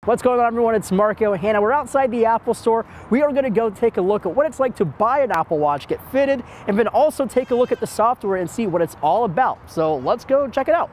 What's going on, everyone? It's Marco and Hannah. We're outside the Apple store. We are going to go take a look at what it's like to buy an Apple Watch, get fitted, and then also take a look at the software and see what it's all about. So let's go check it out.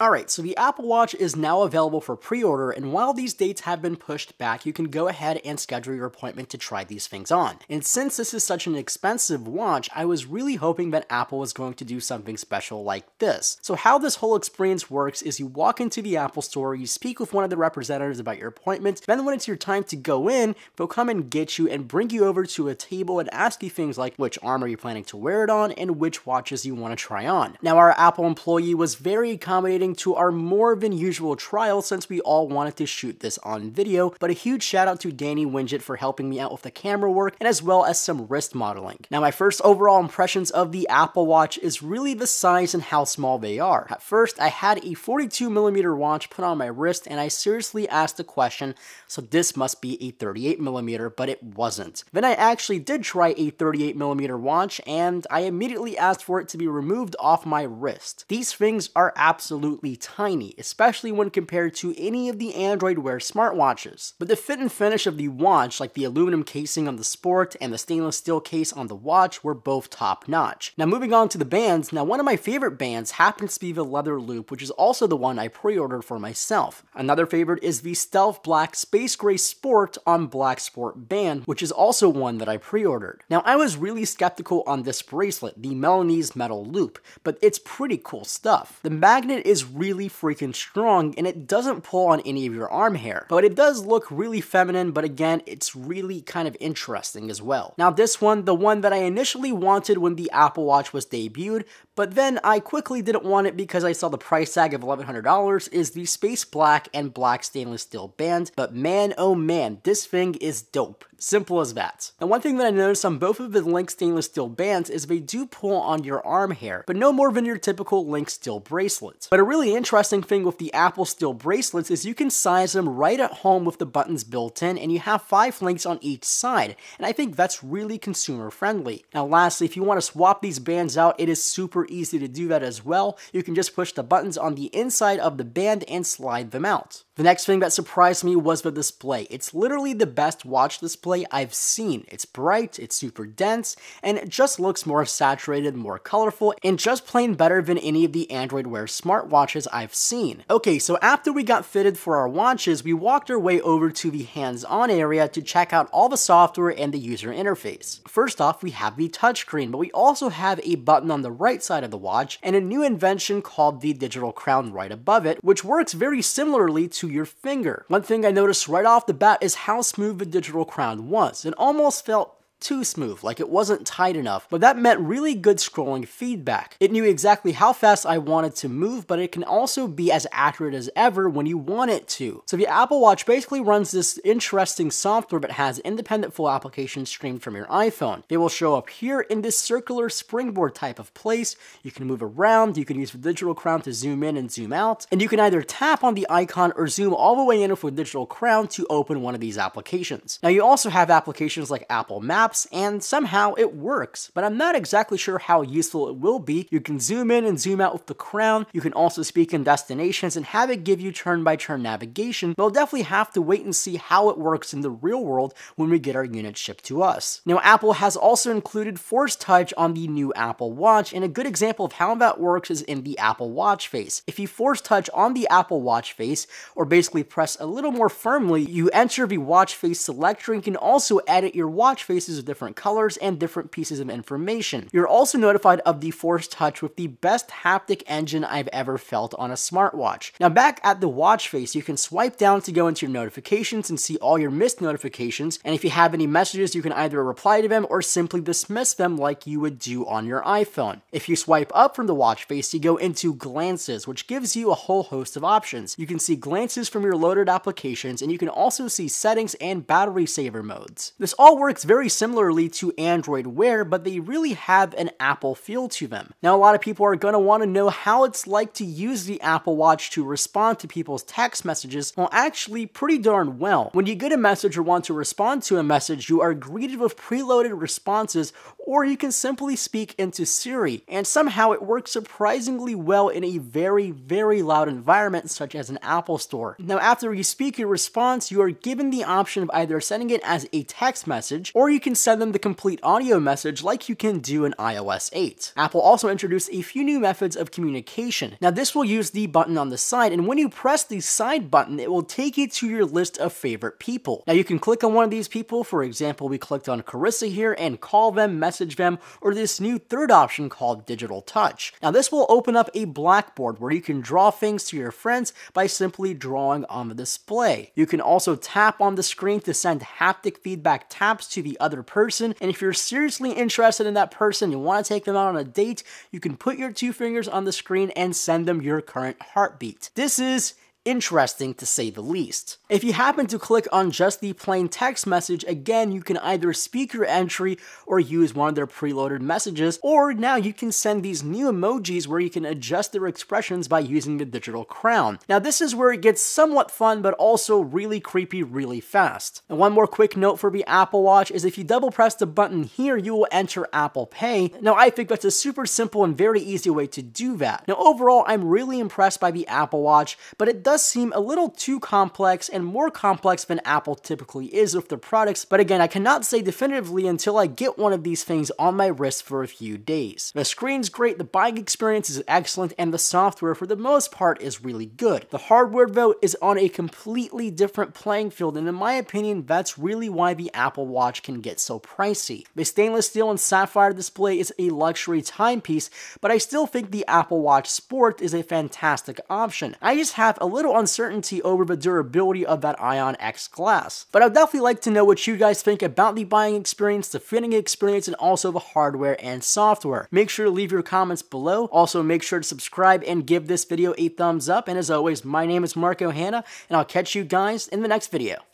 Alright, so the Apple Watch is now available for pre-order, and while these dates have been pushed back, you can go ahead and schedule your appointment to try these things on. And since this is such an expensive watch, I was really hoping that Apple was going to do something special like this. So how this whole experience works is you walk into the Apple store, you speak with one of the representatives about your appointment, then when it's your time to go in, they'll come and get you and bring you over to a table and ask you things like which arm are you planning to wear it on and which watches you want to try on. Now, our Apple employee was very accommodating to our more than usual trial since we all wanted to shoot this on video, but a huge shout out to Danny Winget for helping me out with the camera work and as well as some wrist modeling. Now, my first overall impressions of the Apple Watch is really the size and how small they are. At first, I had a 42mm watch put on my wrist and I seriously asked the question, so this must be a 38mm, but it wasn't. Then I actually did try a 38mm watch and I immediately asked for it to be removed off my wrist. These things are absolutely tiny, especially when compared to any of the Android Wear smartwatches. But the fit and finish of the watch, like the aluminum casing on the Sport and the stainless steel case on the watch, were both top notch. Now moving on to the bands, now one of my favorite bands happens to be the leather loop, which is also the one I pre-ordered for myself. Another favorite is the Stealth Black Space Gray Sport on Black Sport band, which is also one that I pre-ordered. Now I was really skeptical on this bracelet, the Milanese metal loop, but it's pretty cool stuff. The magnet is really freaking strong and it doesn't pull on any of your arm hair, but it does look really feminine, but again, it's really kind of interesting as well. Now this one, the one that I initially wanted when the Apple Watch was debuted, but then I quickly didn't want it because I saw the price tag of $1,100, is the Space Black and Black stainless steel band, but man oh man, this thing is dope. Simple as that. Now one thing that I noticed on both of the Link stainless steel bands is they do pull on your arm hair, but no more than your typical Link steel bracelet. But a really interesting thing with the Apple steel bracelets is you can size them right at home with the buttons built in, and you have 5 links on each side, and I think that's really consumer friendly. Now lastly, if you want to swap these bands out, it is super easy to do that as well. You can just push the buttons on the inside of the band and slide them out. The next thing that surprised me was the display. It's literally the best watch display I've seen. It's bright, it's super dense, and it just looks more saturated, more colorful, and just plain better than any of the Android Wear smartwatches I've seen. Okay, so after we got fitted for our watches, we walked our way over to the hands-on area to check out all the software and the user interface. First off, we have the touchscreen, but we also have a button on the right side of the watch and a new invention called the digital crown right above it, which works very similarly to your finger. One thing I noticed right off the bat is how smooth the digital crown was. It almost felt too smooth, like it wasn't tight enough, but that meant really good scrolling feedback. It knew exactly how fast I wanted to move, but it can also be as accurate as ever when you want it to. So the Apple Watch basically runs this interesting software that has independent full applications streamed from your iPhone. They will show up here in this circular springboard type of place. You can move around, you can use the digital crown to zoom in and zoom out, and you can either tap on the icon or zoom all the way in with the digital crown to open one of these applications. Now you also have applications like Apple Maps, and somehow it works, but I'm not exactly sure how useful it will be. You can zoom in and zoom out with the crown. You can also speak in destinations and have it give you turn-by-turn navigation. We'll definitely have to wait and see how it works in the real world when we get our unit shipped to us. Now, Apple has also included Force Touch on the new Apple Watch, and a good example of how that works is in the Apple Watch face. If you Force Touch on the Apple Watch face, or basically press a little more firmly, you enter the watch face selector and can also edit your watch faces with different colors and different pieces of information. You're also notified of the Force Touch with the best haptic engine I've ever felt on a smartwatch. Now back at the watch face, you can swipe down to go into your notifications and see all your missed notifications, and if you have any messages, you can either reply to them or simply dismiss them like you would do on your iPhone. If you swipe up from the watch face, you go into Glances, which gives you a whole host of options. You can see glances from your loaded applications, and you can also see settings and battery saver modes. This all works very similar similarly to Android Wear, but they really have an Apple feel to them. Now, a lot of people are going to want to know how it's like to use the Apple Watch to respond to people's text messages. Well, actually pretty darn well. When you get a message or want to respond to a message, you are greeted with preloaded responses, or you can simply speak into Siri, and somehow it works surprisingly well in a very loud environment such as an Apple store. Now, after you speak your response, you are given the option of either sending it as a text message, or you can send them the complete audio message like you can do in iOS 8. Apple also introduced a few new methods of communication. Now, this will use the button on the side, and when you press the side button, it will take you to your list of favorite people. Now, you can click on one of these people. For example, we clicked on Carissa here and call them, message them, or this new third option called Digital Touch. Now, this will open up a blackboard where you can draw things to your friends by simply drawing on the display. You can also tap on the screen to send haptic feedback taps to the other person, and if you're seriously interested in that person, you want to take them out on a date, you can put your two fingers on the screen and send them your current heartbeat. This is interesting to say the least. If you happen to click on just the plain text message, again, you can either speak your entry or use one of their preloaded messages, or now you can send these new emojis where you can adjust their expressions by using the digital crown. Now, this is where it gets somewhat fun, but also really creepy really fast. And one more quick note for the Apple Watch is if you double press the button here, you will enter Apple Pay. Now, I think that's a super simple and very easy way to do that. Now, overall, I'm really impressed by the Apple Watch, but it does seem a little too complex and more complex than Apple typically is with their products, but again, I cannot say definitively until I get one of these things on my wrist for a few days. The screen's great, the buying experience is excellent, and the software for the most part is really good. The hardware though is on a completely different playing field, and in my opinion, that's really why the Apple Watch can get so pricey. The stainless steel and sapphire display is a luxury timepiece, but I still think the Apple Watch Sport is a fantastic option. I just have a little uncertainty over the durability of that Ion X glass. But I'd definitely like to know what you guys think about the buying experience, the fitting experience, and also the hardware and software. Make sure to leave your comments below. Also, make sure to subscribe and give this video a thumbs up. And as always, my name is Marco Hanna, and I'll catch you guys in the next video.